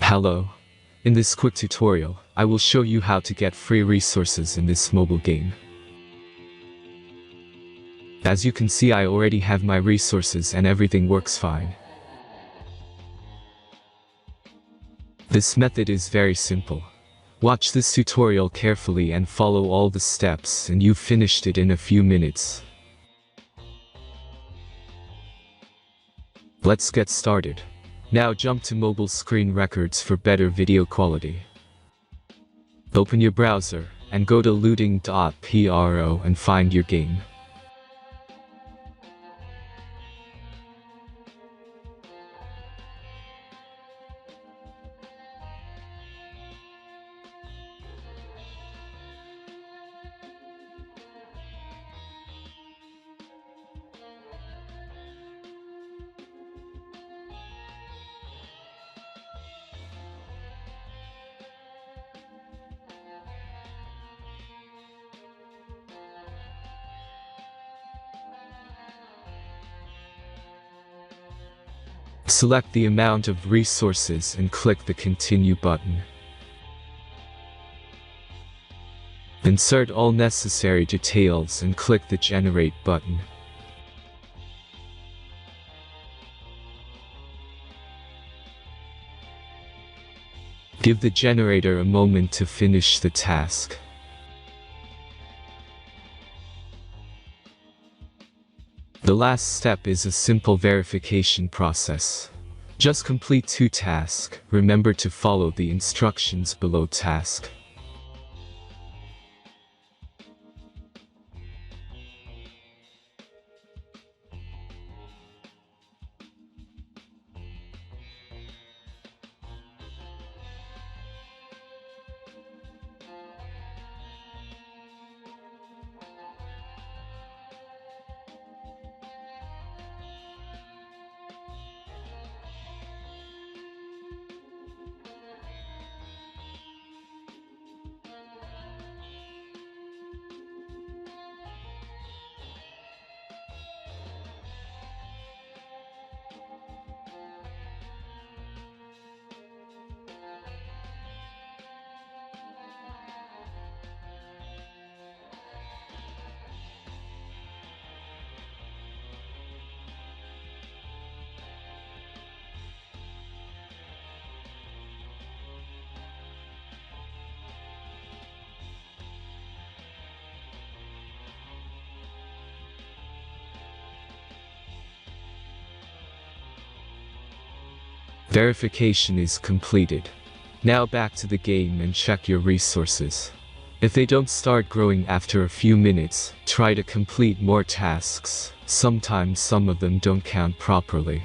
Hello. In this quick tutorial, I will show you how to get free resources in this mobile game. As you can see, I already have my resources and everything works fine. This method is very simple. Watch this tutorial carefully and follow all the steps and you've finished it in a few minutes. Let's get started. Now jump to mobile screen records for better video quality. Open your browser and go to looting.pro and find your game. Select the amount of resources and click the Continue button. Insert all necessary details and click the Generate button. Give the generator a moment to finish the task. The last step is a simple verification process. Just complete 2 tasks. Remember to follow the instructions below task. Verification is completed. Now back to the game and check your resources. If they don't start growing after a few minutes, try to complete more tasks. Sometimes some of them don't count properly.